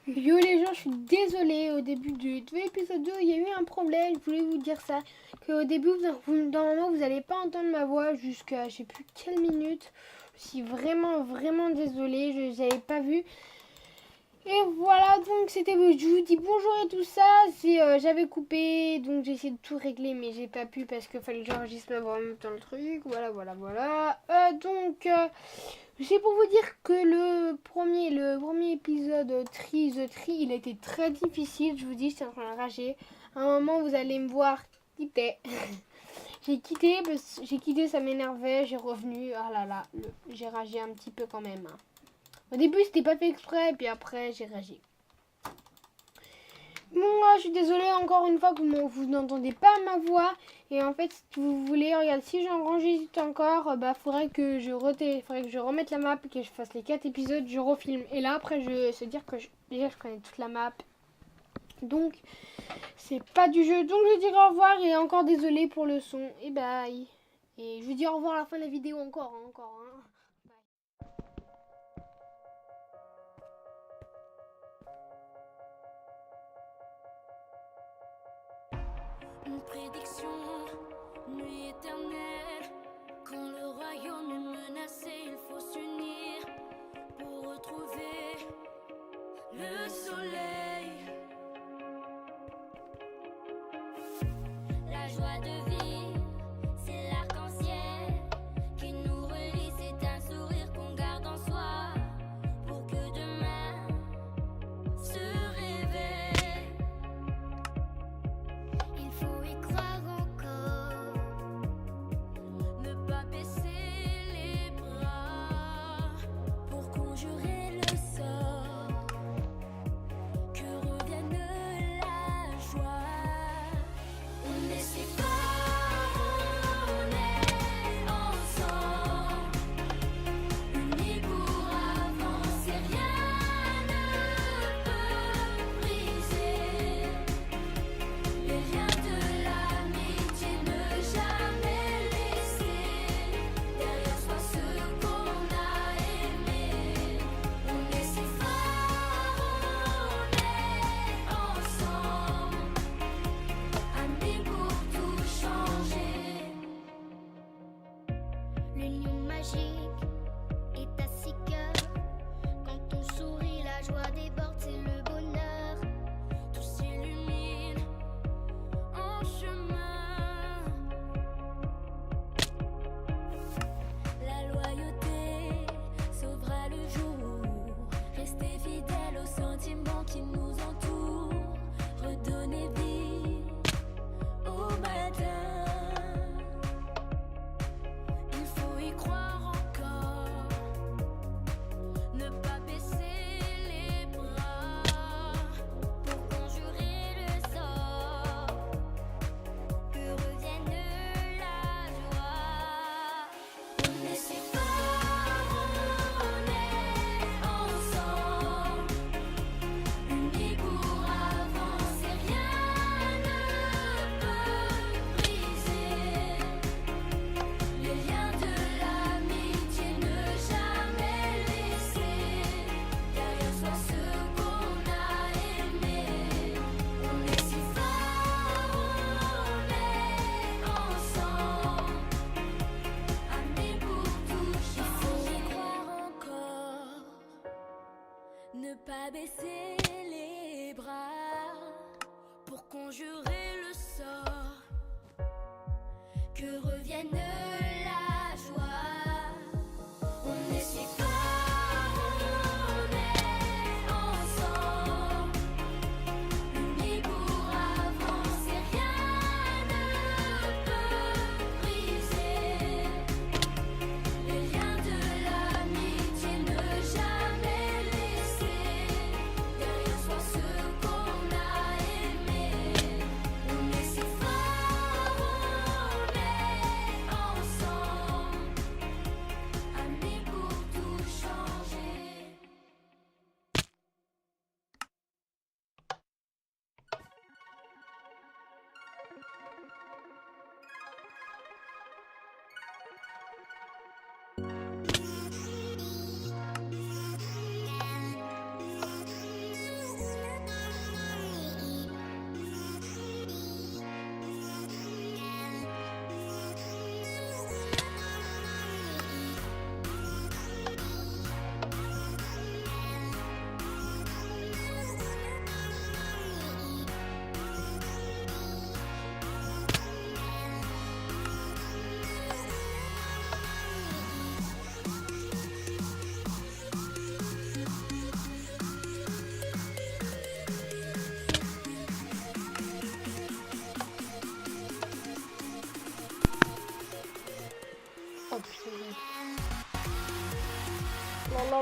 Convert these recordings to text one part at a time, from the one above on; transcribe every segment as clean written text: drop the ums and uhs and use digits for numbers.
Yo les gens, je suis désolée, au début de l'épisode 2, il y a eu un problème, je voulais vous dire ça, qu'au début, normalement, vous n'allez pas entendre ma voix jusqu'à je sais plus quelle minute. Je suis vraiment désolée, je n'avais pas vu. Et voilà, donc c'était, je vous dis bonjour et tout ça, j'avais coupé, donc j'ai essayé de tout régler, mais j'ai pas pu parce qu'il fallait que j'enregistre ma voix en même temps le truc, voilà. C'est pour vous dire que le premier épisode The Tree, il a été très difficile, je vous dis, j'étais en train de rager. À un moment, vous allez me voir quitter. J'ai quitté, ça m'énervait, j'ai revenu, ah là là, j'ai ragé un petit peu quand même. Hein. Au début, c'était pas fait exprès, puis après, j'ai ragé. Bon, je suis désolée encore une fois que vous n'entendez pas ma voix. Et en fait, si vous voulez, regarde, si j'enregistre encore, faudrait que je remette la map, que je fasse les 4 épisodes, je refilme. Et là, après, se dire que déjà, je connais toute la map. Donc, c'est pas du jeu. Donc, je dirai au revoir et encore désolée pour le son. Et bye. Et je vous dis au revoir à la fin de la vidéo encore. Une prédiction, nuit éternelle. Quand le royaume est menacé, il faut s'unir pour retrouver le soleil. La joie de vivre, c'est l'arc-en-ciel qui nous relie. C'est un sourire qu'on garde en soi pour que demain se réveille. Il faut y croire encore, ne pas baisser les bras pour conjurer le sort, que revienne la joie. On est si fort, on est ensemble, unis pour avancer, rien ne peut briser les liens de l'amitié, ne jamais laisser derrière soi ce qu'on a aimé. On est si fort, on est ensemble, amis pour tout changer. L'union magique est à 6 cœurs. Quand on sourit, la joie déborde, c'est le bonheur. Tout s'illumine en chemin. La loyauté sauvera le jour. Restez fidèles aux sentiments qui nous entourent. Redonnez vie au matin. Il faut y croire encore, ne pas baisser les bras pour conjurer le sort, que revienne la joie. On est si fort, on est ensemble, unis pour avancer, rien ne peut briser les liens de l'amitié, ne jamais laisser derrière soi ce qu'on a aimé. On est si fort, on est ensemble, amis pour tout changer. Il faut y croire encore, ne pas baisser les bras pour conjurer le sort, que revienne la joie. On est si fort, on est ensemble, unis pour avancer, rien ne peut briser les liens de l'amitié, ne jamais laisser derrière soi ce qu'on a aimé.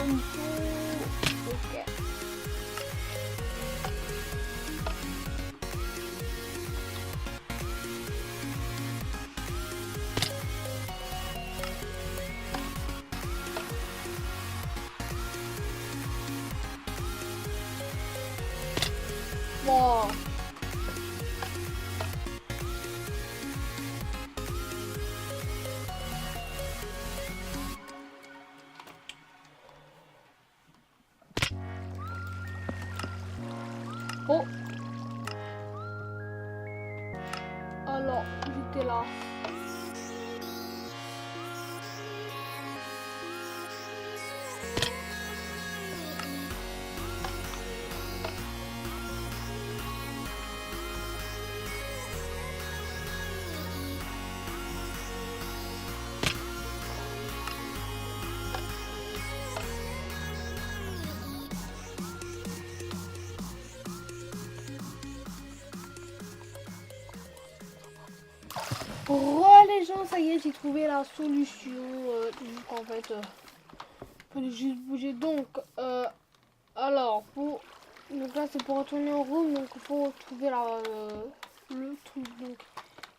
solution. Ok. Bon. Oh. Alors, j'étais là. Oh les gens, ça y est, j'ai trouvé la solution. Donc en fait, fallait juste bouger. Donc, alors, donc là c'est pour retourner en room, donc il faut trouver le truc. Donc,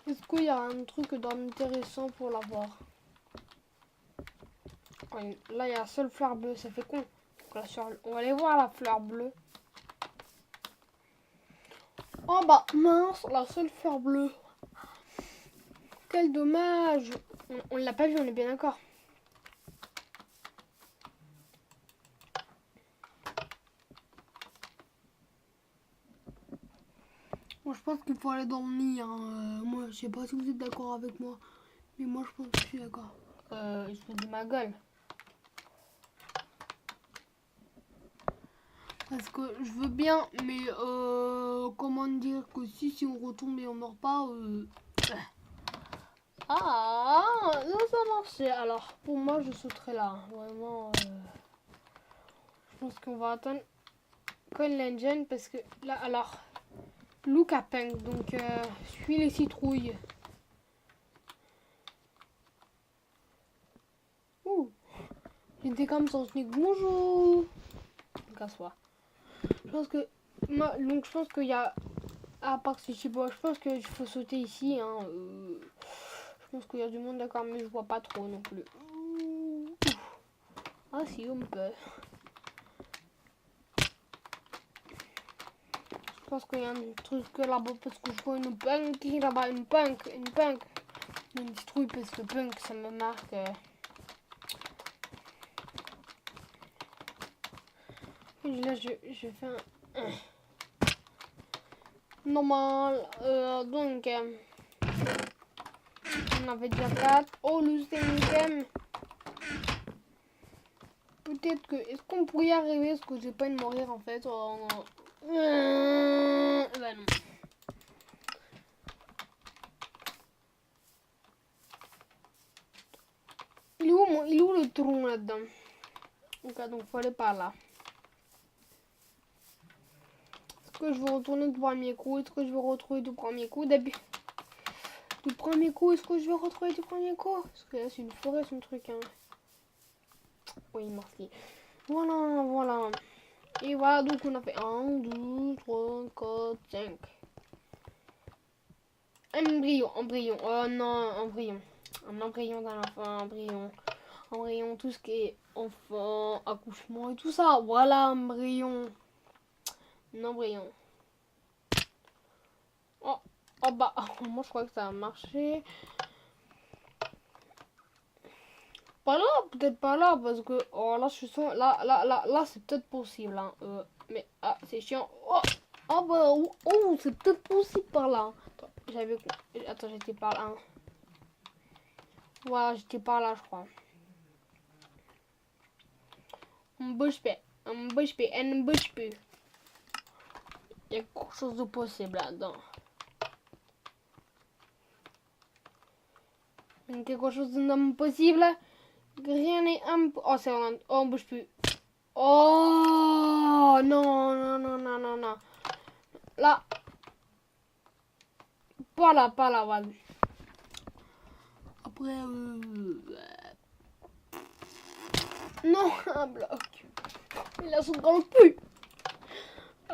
est-ce qu'il y a un truc d'intéressant pour l'avoir? Ouais, là il y a la seule fleur bleue, ça fait con. Donc, là, on va aller voir la fleur bleue. Oh bah mince, la seule fleur bleue. Quel dommage. On l'a pas vu, on est bien d'accord. Moi je pense qu'il faut aller dormir. Moi je sais pas si vous êtes d'accord avec moi. Mais moi je pense que je suis d'accord. Il se fout de ma gueule. Parce que je veux bien, mais comment dire que si on retombe et on meurt pas. Ah, non, ça marchait. Alors pour moi je sauterai là. Vraiment. Je pense qu'on va attendre Coin Legend parce que là alors. Look à Punk, donc suis les citrouilles. Ouh, j'étais comme sans sneak. Bonjour. Casse-toi. Je pense que moi, donc je pense qu'il y a, à part si je sais pas, je pense qu'il faut sauter ici. Hein, je pense qu'il y a du monde d'accord, mais je vois pas trop non plus. Ah si, on peut. Je pense qu'il y a un truc là-bas parce que je vois une punk là-bas, une punk. Une citrouille parce que punk ça me marque. Là, je fais un normal. Donc, on avait déjà 4. Oh, le 5e. Peut-être que. Est-ce qu'on pourrait y arriver? Est-ce que j'ai pas de mourir en fait? Oh, non. Bah non. Il est où le tronc là-dedans? Donc, faut aller par là. Est-ce que je vais retourner du premier coup? Est-ce que je vais retrouver du premier coup? Du premier coup, est-ce que je vais retrouver du premier coup? Parce que là, c'est une forêt, son truc. Hein. Oui, merci. Voilà. Et voilà, donc on a fait 1, 2, 3, 4, 5. Embryon. Oh non, embryon. Un embryon d'un enfant, embryon, tout ce qui est enfant, accouchement et tout ça. Voilà, embryon. Un embryon. Oh bah, moi je crois que ça a marché. Pas là, peut-être pas là, parce que oh, là, je sens, là c'est peut-être possible. Hein. Mais c'est chiant. Oh bah, c'est peut-être possible par là. Attends, j'étais par là. Hein. Voilà, j'étais par là, je crois. On bouge pas. Il y a quelque chose de possible là-dedans. Quelque chose de non possible. Rien n'est impossible. Oh, c'est vraiment... Oh, on bouge plus. Oh, non. Là. Pas là, voilà. Après, Non, un bloc. Il a son grand plus.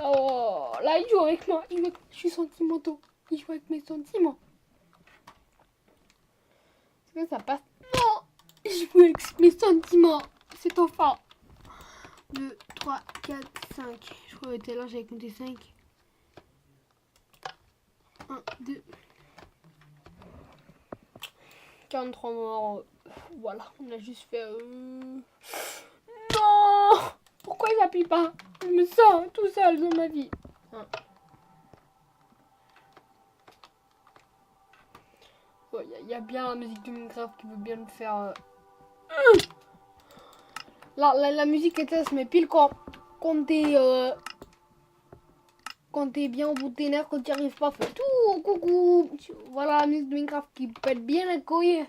Oh, là, il joue avec moi. Je suis sentimentaux. Il joue avec mes sentiments. Est-ce que ça passe? Non, il joue avec mes sentiments. Cet enfant. 2, 3, 4, 5. Je crois que tout à l'heure, j'avais compté 5. 1, 2. 43 morts. Voilà, on a juste fait... Non! Pourquoi il appuie pas? Je me sens tout seul dans ma vie. Il y a bien la musique de Minecraft qui veut bien me faire... La musique était, mais pile quand t'es bien au bout de tes nerfs, quand tu n'y arrives pas, fait tout, coucou. Voilà la musique de Minecraft qui pète bien la couille.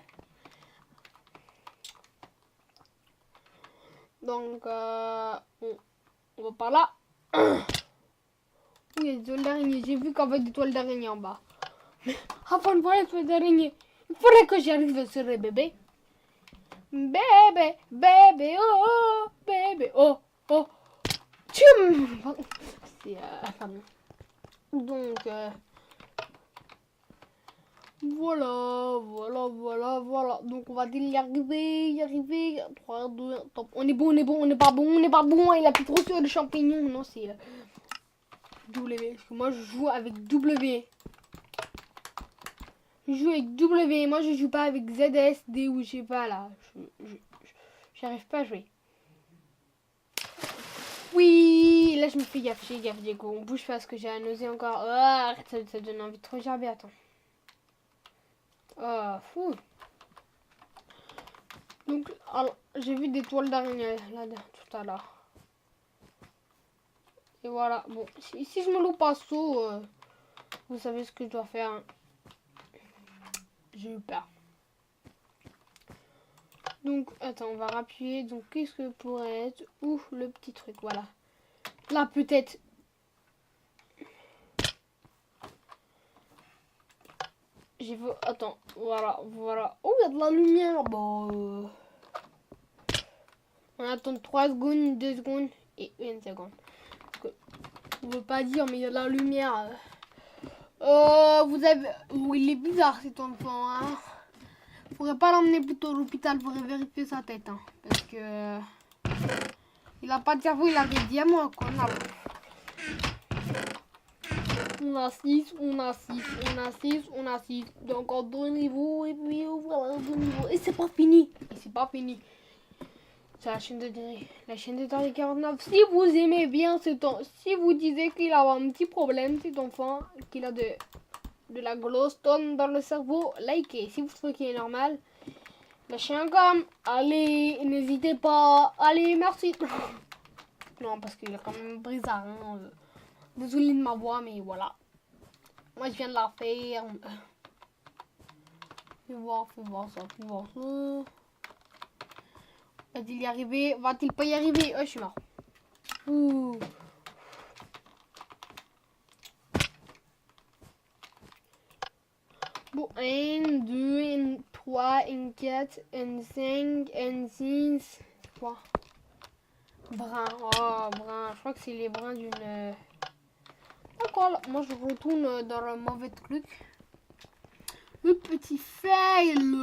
Donc, on va par là. Oui, il y a des toiles d'araignée. J'ai vu qu'en fait des toiles d'araignée en bas. Mais avant de voir les toiles d'araignée, il faudrait que j'y arrive sur les bébés. Bébé, bébé, oh, bébé, oh, oh. Tchum. C'est donc voilà. Donc on va y arriver. 3, 2, 1, top. On est bon, on n'est pas bon. Il a plus trop sur les champignons. Non, c'est W. Parce que moi je joue avec W. Je joue avec W. Moi je joue pas avec ZS, D ou je sais pas là. J'arrive pas à jouer. Oui, là je me fais gaffe, Diego. On bouge pas parce que j'ai la nausée encore. Oh, arrête, ça donne envie de trop gerber, attends. Oh, fou. Donc, alors, j'ai vu des toiles d'araignée là tout à l'heure. Et voilà, bon, si je me loupe pas saut, vous savez ce que je dois faire. Hein. J'ai eu peur. Donc, attends, on va rappuyer. Donc, qu'est-ce que pourrait être? Ouh, le petit truc, voilà. Là, peut-être. Attends, voilà. Oh, il y a de la lumière. Bon. On attend 3 secondes, 2 secondes et 1 seconde. On ne veut pas dire, mais il y a de la lumière. Oh, il est bizarre cet enfant. Hein. Faudrait pas l'emmener plutôt à l'hôpital, faudrait vérifier sa tête. Hein, parce que. Il a pas de cerveau, il a des diamants, quoi. On a 6. Donc en 2 niveaux, et puis voilà, 2 niveaux. Et c'est pas fini. C'est la chaîne de Terry 49. Si vous aimez bien si vous disiez qu'il a un petit problème, cet enfant, qu'il a de la glowstone dans le cerveau, likez. Si vous trouvez qu'il est normal, lâchez un com. Allez, n'hésitez pas. Allez, merci. Non, parce qu'il est quand même bizarre. Hein. Désolé de ma voix, mais voilà. Moi, je viens de la ferme. Faut voir ça. Va-t-il y arriver? Va-t-il pas y arriver? Oh, je suis mort. Ouh. Bon, 1, 2, 3, 4, 5, 6. Quoi? Brun. Oh, brun. Je crois que c'est les bruns d'une... D'accord, moi je retourne dans le mauvais truc. Le petit fail.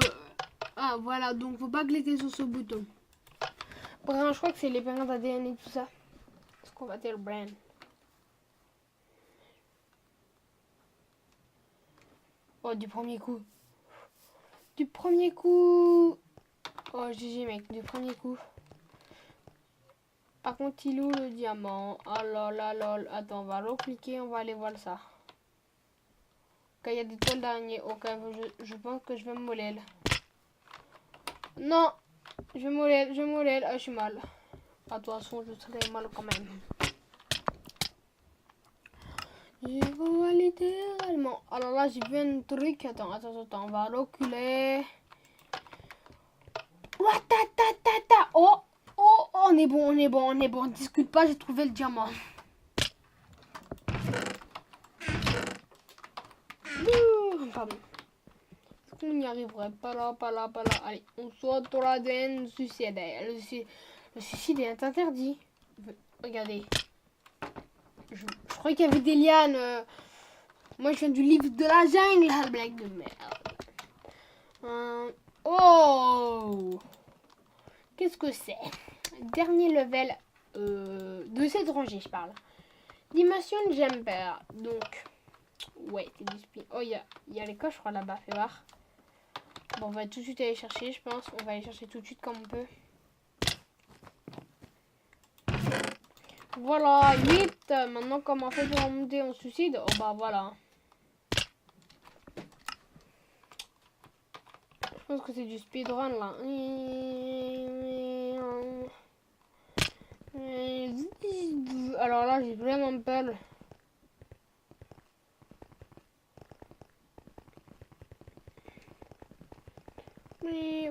Ah, voilà. Donc, faut pas cliquer sur ce bouton. Brun, je crois que c'est les brins d'ADN et tout ça. Ce qu'on va dire le brand. Oh, du premier coup. Oh, GG mec, du premier coup. Par contre, il est où le diamant? Oh lol. Attends, on va recliquer, on va aller voir ça. Ok, il y a des toiles d'araignée. Ok, je pense que je vais me moller. Non, je vais moller. Ah, je suis mal. De toute façon, je serai mal quand même. Je vois littéralement. Alors là, j'ai vu un truc. Attends, on va reculer. Oh, on est bon. On discute pas, j'ai trouvé le diamant. Pardon. Est-ce qu'on y arriverait? Pas là. Allez, on saute pour l'ADN suicidaire. Le suicide est interdit. Regardez. Je crois qu'il y avait des lianes. Moi, je viens du livre de la jungle. La blague de merde. Oh! Qu'est-ce que c'est? Dernier level de cette rangée, je parle. Dimension Jumper. Donc, ouais, c'est du speed. Oh, il y a les coches, je crois, là-bas. Fais voir. Bon, on va tout de suite aller chercher, je pense. On va aller chercher tout de suite comme on peut. Voilà, 8. Maintenant, comment on fait pour remonter en suicide? Oh, bah voilà. Je pense que c'est du speedrun, là. Alors là, j'ai vraiment peur. Et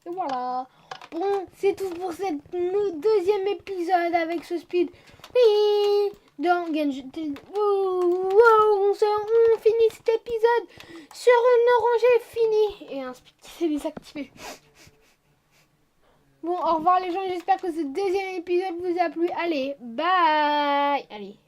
voilà. Bon, c'est tout pour cette deuxième épisode avec ce speed. Oui, dans Genji. On finit cet épisode sur une rangée finie et un speed qui s'est désactivé. Bon, au revoir les gens. J'espère que ce deuxième épisode vous a plu. Allez, bye. Allez.